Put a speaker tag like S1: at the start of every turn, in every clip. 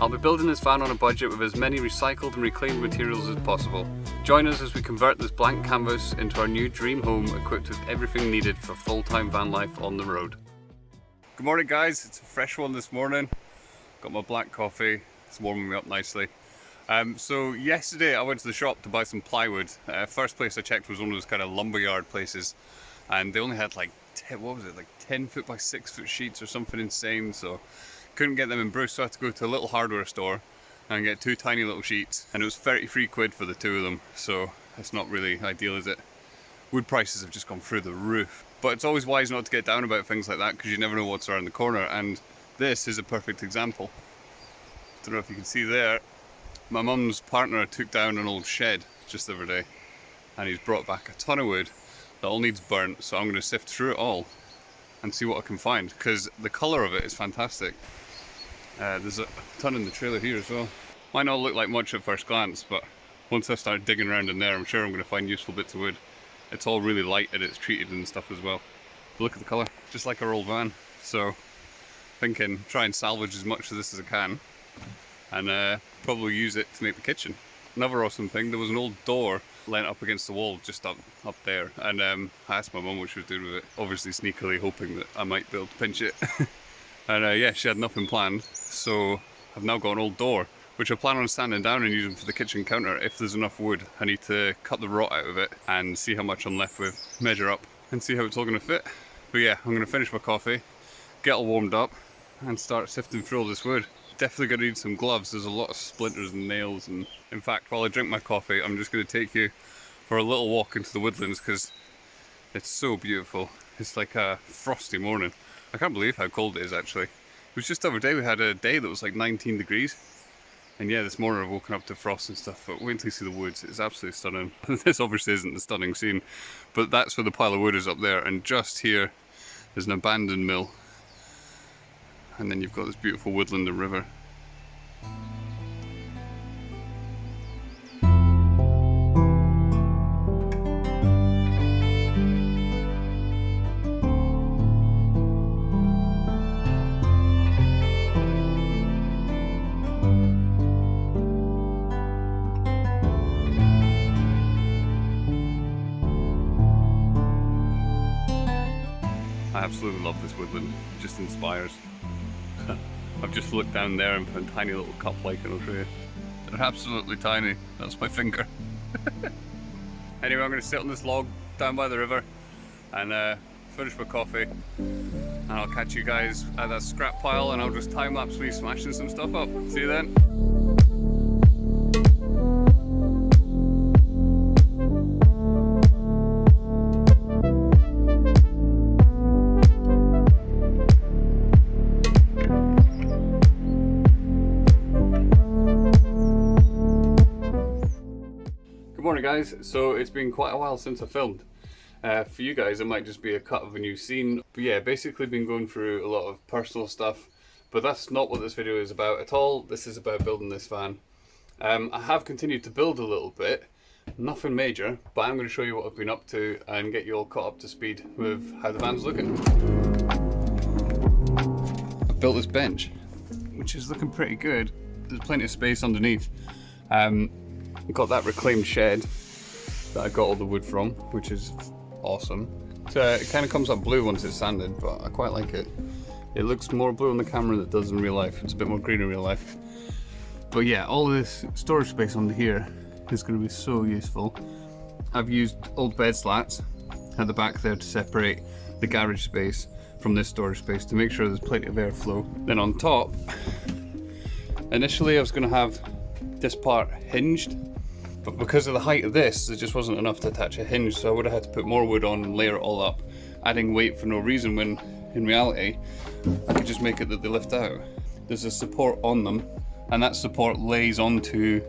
S1: I'll be building this van on a budget with as many recycled and reclaimed materials as possible. Join us as we convert this blank canvas into our new dream home equipped with everything needed for full-time van life on the road. Good morning guys, it's a fresh one this morning. Got my black coffee, it's warming me up nicely. So yesterday I went to the shop to buy some plywood. First place I checked was one of those kind of lumberyard places, and they only had like 10 foot by 6 foot sheets or something insane, so couldn't get them in Bruce, so I had to go to a little hardware store and get 2 tiny little sheets, and it was 33 quid for the 2 of them, so that's not really ideal, is it? Wood prices have just gone through the roof. But it's always wise not to get down about things like that, because you never know what's around the corner, and this is a perfect example. Don't know if you can see there, my mum's partner took down an old shed just the other day, and he's brought back a ton of wood that all needs burnt, so I'm going to sift through it all and see what I can find, because the colour of it is fantastic. There's a ton in the trailer here as well. Might not look like much at first glance, but once I start digging around in there, I'm sure I'm going to find useful bits of wood. It's all really light and it's treated and stuff as well. But look at the colour, just like our old van. So thinking, try and salvage as much of this as I can, and probably use it to make the kitchen. Another awesome thing, there was an old door leant up against the wall just up there, and I asked my mum what she was doing with it, obviously sneakily hoping that I might be able to pinch it. And yeah, she had nothing planned, so I've now got an old door, which I plan on standing down and using for the kitchen counter if there's enough wood. I need to cut the rot out of it and see how much I'm left with, measure up and see how it's all going to fit. But yeah, I'm going to finish my coffee, get all warmed up and start sifting through all this wood. Definitely going to need some gloves, there's a lot of splinters and nails, and in fact while I drink my coffee I'm just going to take you for a little walk into the woodlands because it's so beautiful. It's like a frosty morning. I can't believe how cold it is actually. It was just the other day we had a day that was like 19 degrees. And yeah, this morning I've woken up to frost and stuff, but wait until you see the woods, it's absolutely stunning. This obviously isn't the stunning scene, but that's where the pile of wood is up there, and just here there's an abandoned mill. And then you've got this beautiful woodland and river. I absolutely love this woodland, it just inspires. I've just looked down there and found tiny little cup lichen, I'll show you. They're absolutely tiny, that's my finger. Anyway, I'm going to sit on this log down by the river and finish my coffee. And I'll catch you guys at that scrap pile, and I'll just time-lapse me smashing some stuff up. See you then. Good morning guys, so it's been quite a while since I filmed. For you guys it might just be a cut of a new scene, but yeah, basically been going through a lot of personal stuff, but that's not what this video is about at all. This is about building this van. I have continued to build a little bit, nothing major, but I'm going to show you what I've been up to and get you all caught up to speed with how the van's looking. I've built this bench, which is looking pretty good. There's plenty of space underneath. Got that reclaimed shed that I got all the wood from, which is awesome. So it kind of comes up blue once it's sanded, but I quite like it. It looks more blue on the camera than it does in real life. It's a bit more green in real life. But yeah, all this storage space under here is going to be so useful. I've used old bed slats at the back there to separate the garage space from this storage space to make sure there's plenty of airflow. Then on top, initially I was going to have this part hinged, but because of the height of this, there just wasn't enough to attach a hinge, so I would have had to put more wood on and layer it all up, adding weight for no reason, when in reality I could just make it that they lift out. There's a support on them, and that support lays onto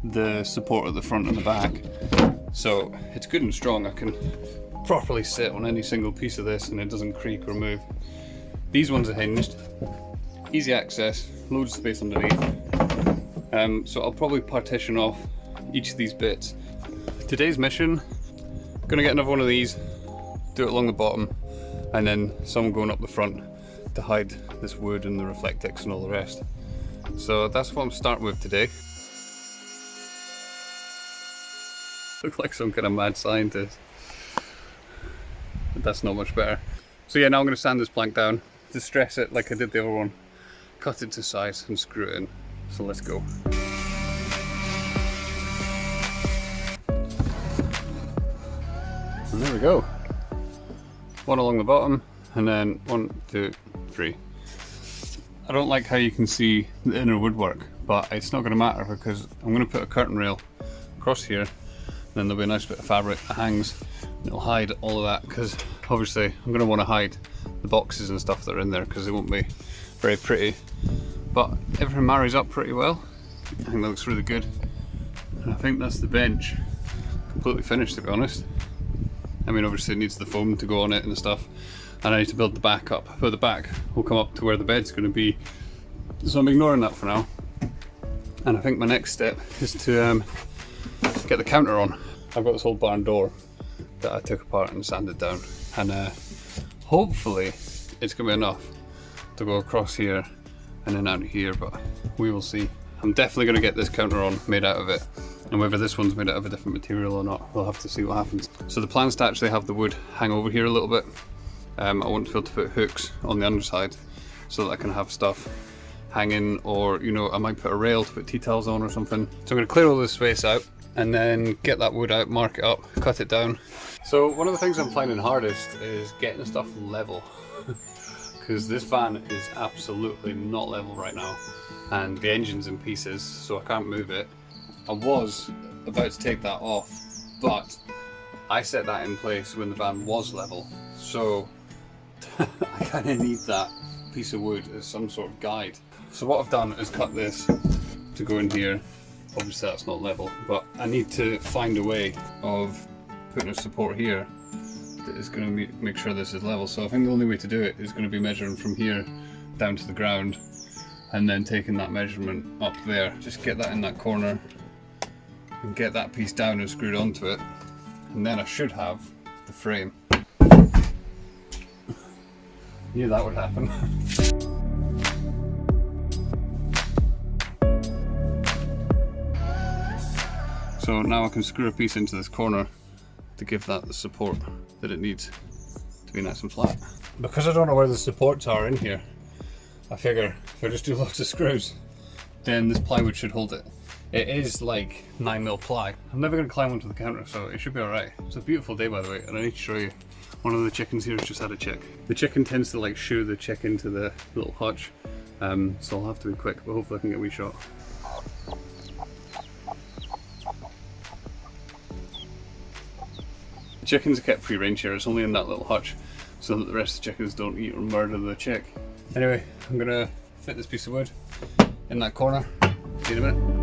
S1: the support at the front and the back, so it's good and strong. I can properly sit on any single piece of this and it doesn't creak or move. These ones are hinged, easy access, loads of space underneath. So I'll probably partition off each of these bits. Today's mission, gonna get another one of these, do it along the bottom, and then some going up the front to hide this wood and the Reflectix and all the rest. So that's what I'm starting with today. Look like some kind of mad scientist. But that's not much better. So yeah, now I'm going to sand this plank down, distress it like I did the other one, cut it to size and screw it in. So let's go. And there we go. One along the bottom, and then 1, 2, 3. I don't like how you can see the inner woodwork, but it's not going to matter because I'm going to put a curtain rail across here, and then there'll be a nice bit of fabric that hangs. It'll hide all of that, because obviously I'm going to want to hide the boxes and stuff that are in there because they won't be very pretty. But everything marries up pretty well. I think that looks really good. And I think that's the bench completely finished, to be honest. I mean, obviously it needs the foam to go on it and stuff, and I need to build the back up, but the back will come up to where the bed's going to be, so I'm ignoring that for now. And I think my next step is to get the counter on. I've got this old barn door that I took apart and sanded down, and hopefully it's going to be enough to go across here and then out here, but we will see. I'm definitely going to get this counter on made out of it, and whether this one's made out of a different material or not, we'll have to see what happens. So the plan is to actually have the wood hang over here a little bit. I want to be able to put hooks on the underside so that I can have stuff hanging, or you know, I might put a rail to put tea towels on or something. So I'm going to clear all this space out and then get that wood out, mark it up, cut it down. So one of the things I'm finding hardest is getting stuff level because this van is absolutely not level right now, and the engine's in pieces, so I can't move it. I was about to take that off, but I set that in place when the van was level, so I kind of need that piece of wood as some sort of guide. So what I've done is cut this to go in here. Obviously that's not level, but I need to find a way of putting a support here that is going to make sure this is level. So I think the only way to do it is going to be measuring from here down to the ground, and then taking that measurement up there. Just get that in that corner and get that piece down and screwed onto it, and then I should have the frame. Knew that would happen. So now I can screw a piece into this corner to give that the support that it needs to be nice and flat. Because I don't know where the supports are in here, I figure if I just do lots of screws, then this plywood should hold it. It is like 9mm ply. I'm never going to climb onto the counter, so it should be alright. It's a beautiful day, by the way, and I need to show you. One of the chickens here has just had a chick. The chicken tends to like shoo the chick into the little hutch, so I'll have to be quick, but hopefully I can get a wee shot. The chickens are kept free range here. It's only in that little hutch so that the rest of the chickens don't eat or murder the chick. Anyway, I'm gonna fit this piece of wood in that corner. See you in a minute.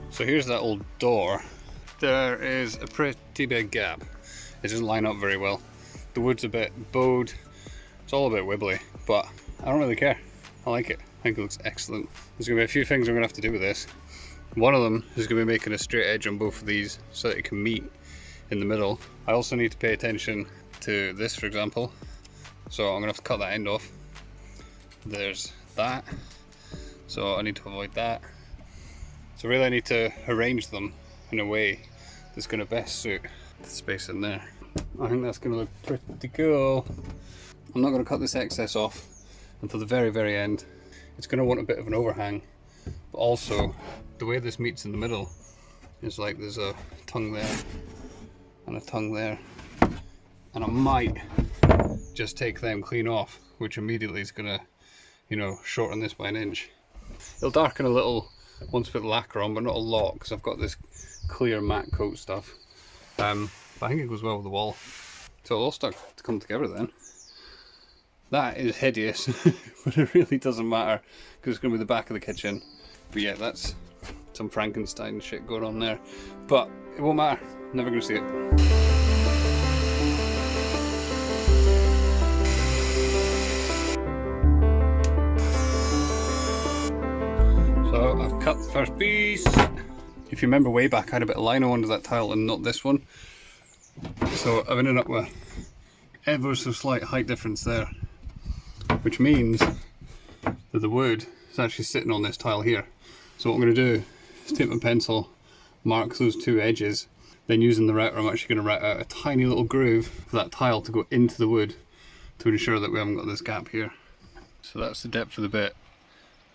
S1: So here's that old door. There is a pretty big gap. It doesn't line up very well. The wood's a bit bowed. It's all a bit wibbly, but I don't really care. I like it. I think it looks excellent. There's going to be a few things I'm going to have to do with this. One of them is going to be making a straight edge on both of these so that it can meet in the middle. I also need to pay attention to this, for example. So I'm going to have to cut that end off. There's that. So I need to avoid that. So really I need to arrange them in a way that's going to best suit the space in there. I think that's going to look pretty cool. I'm not going to cut this excess off until the very, very end. It's going to want a bit of an overhang, but also the way this meets in the middle is like there's a tongue there and a tongue there, and I might just take them clean off, which immediately is going to, you know, shorten this by an inch. It'll darken a little once I put the lacquer on, but not a lot because I've got this clear matte coat stuff. But I think it goes well with the wall. So it'll all start to come together then. That is hideous, but it really doesn't matter because it's going to be the back of the kitchen. But yeah, that's some Frankenstein shit going on there. But it won't matter, never going to see it. So I've cut the first piece. If you remember way back, I had a bit of lino under that tile and not this one. So I've ended up with ever so slight height difference there, which means that the wood is actually sitting on this tile here. So what I'm going to do is take my pencil, mark those two edges, then using the router I'm actually going to route out a tiny little groove for that tile to go into the wood to ensure that we haven't got this gap here. So that's the depth of the bit,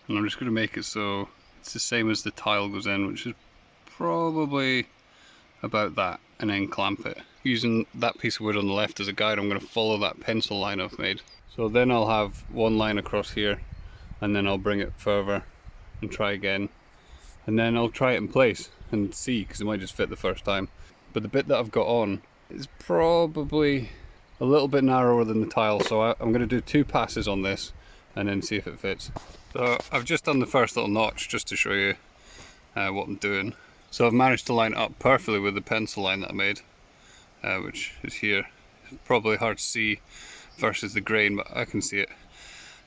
S1: and I'm just going to make it so it's the same as the tile goes in, which is probably about that, and then clamp it. Using that piece of wood on the left as a guide, I'm going to follow that pencil line I've made. So then I'll have one line across here, and then I'll bring it further and try again, and then I'll try it in place and see, because it might just fit the first time. But the bit that I've got on is probably a little bit narrower than the tile, so I'm going to do 2 passes on this and then see if it fits. So I've just done the first little notch just to show you what I'm doing. So I've managed to line it up perfectly with the pencil line that I made, which is here. It's probably hard to see versus the grain, but I can see it.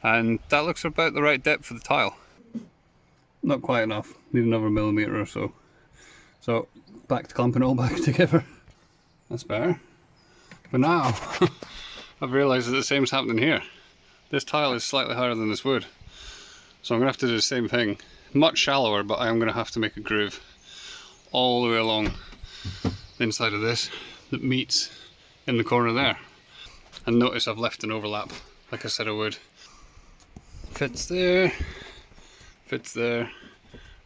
S1: And that looks about the right depth for the tile. Not quite enough, need another millimetre or so. So back to clamping it all back together. That's better. But now I've realised that the same's happening here. This tile is slightly higher than this wood. So I'm going to have to do the same thing. Much shallower, but I am going to have to make a groove all the way along the inside of this that meets in the corner there. And notice I've left an overlap, like I said I would. Fits there,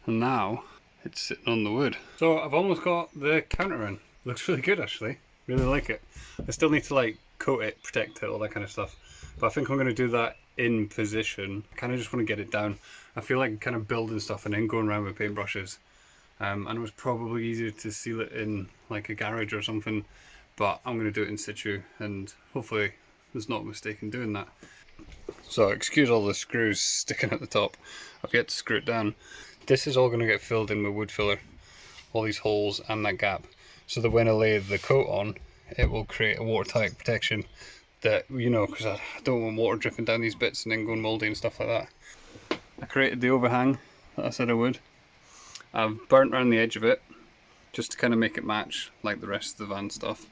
S1: and now it's sitting on the wood. So I've almost got the counter in. Looks really good actually, really like it. I still need to like coat it, protect it, all that kind of stuff. But I think I'm going to do that in position. I kind of just want to get it down. I feel like kind of building stuff and then going around with paintbrushes. And it was probably easier to seal it in like a garage or something, but I'm going to do it in situ, and hopefully there's not a mistake in doing that. So excuse all the screws sticking at the top. I've yet to screw it down. This is all going to get filled in with wood filler, all these holes and that gap, so that when I lay the coat on, it will create a watertight protection that, you know, because I don't want water dripping down these bits and then going mouldy and stuff like that. I created the overhang that I said I would. I've burnt around the edge of it just to kind of make it match like the rest of the van stuff.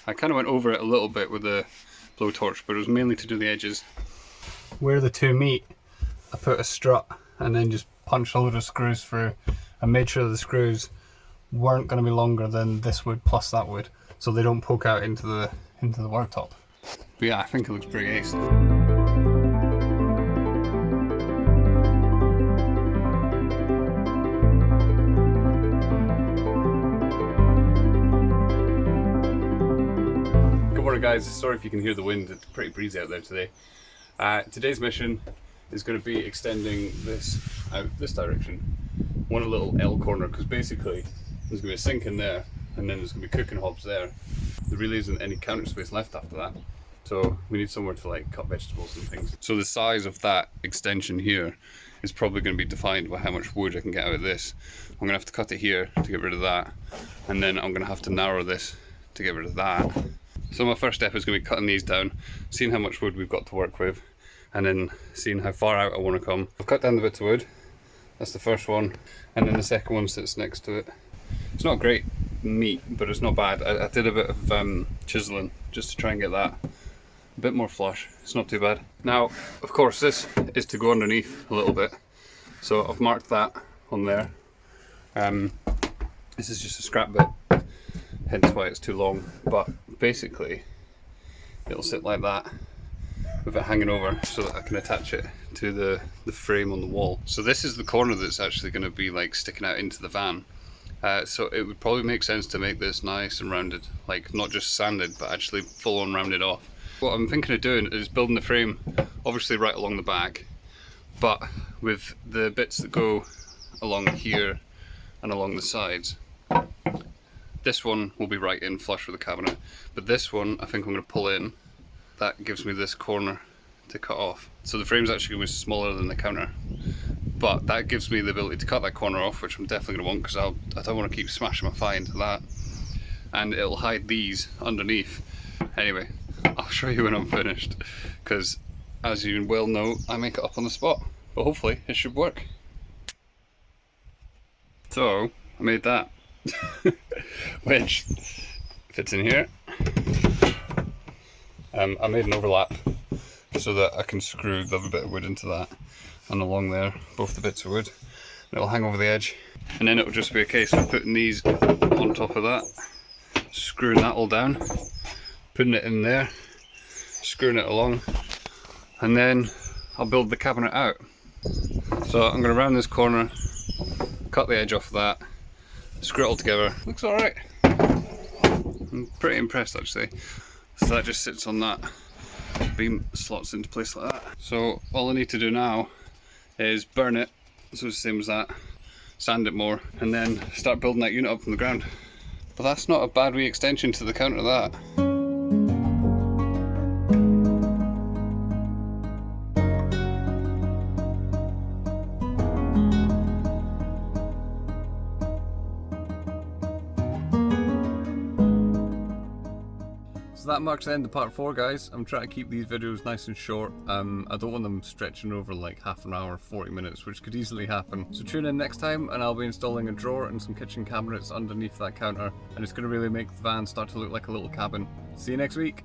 S1: I kind of went over it a little bit with a blowtorch, but it was mainly to do the edges. Where the two meet, I put a strut and then just punched a load of screws through and made sure the screws weren't going to be longer than this wood plus that wood, so they don't poke out into the worktop. But yeah, I think it looks pretty ace. Guys, sorry if you can hear the wind, it's pretty breezy out there today. Today's mission is going to be extending this out this direction. One a little L corner, because basically there's going to be a sink in there and then there's going to be cooking hobs there. There really isn't any counter space left after that, so we need somewhere to like cut vegetables and things. So the size of that extension here is probably going to be defined by how much wood I can get out of this. I'm going to have to cut it here to get rid of that, and then I'm going to have to narrow this to get rid of that. So my first step is going to be cutting these down, seeing how much wood we've got to work with, and then seeing how far out I want to come. I've cut down the bits of wood, that's the first one, and then the second one sits next to it. It's not great meat, but it's not bad. I did a bit of chiseling just to try and get that a bit more flush. It's not too bad. Now, of course, this is to go underneath a little bit, so I've marked that on there. This is just a scrap bit, hence why it's too long, but basically it'll sit like that with it hanging over so that I can attach it to the frame on the wall. So this is the corner that's actually going to be like sticking out into the van. So it would probably make sense to make this nice and rounded, like not just sanded but actually full on rounded off. What I'm thinking of doing is building the frame obviously right along the back, but with the bits that go along here and along the sides. This one will be right in flush with the cabinet, but this one I think I'm going to pull in. That gives me this corner to cut off. So the frame's actually going to be smaller than the counter, but that gives me the ability to cut that corner off, which I'm definitely going to want, because I don't want to keep smashing my thigh into that. And it'll hide these underneath. Anyway, I'll show you when I'm finished, because as you well know, I make it up on the spot, but hopefully it should work. So I made that. Which fits in here, I made an overlap so that I can screw the other bit of wood into that, and along there, both the bits of wood. And it'll hang over the edge, and then it'll just be a case of putting these on top of that, screwing that all down, putting it in there, screwing it along, and then I'll build the cabinet out. So I'm going to round this corner, cut the edge off of that, screw it all together. Looks alright. I'm pretty impressed actually. So that just sits on that beam, slots into place like that. So all I need to do now is burn it, so it's the same as that, sand it more, and then start building that unit up from the ground. But that's not a bad wee extension to the counter, that. So that marks the end of part 4, guys. I'm trying to keep these videos nice and short. I don't want them stretching over like half an hour, 40 minutes, which could easily happen. So tune in next time and I'll be installing a drawer and some kitchen cabinets underneath that counter, and it's going to really make the van start to look like a little cabin. See you next week.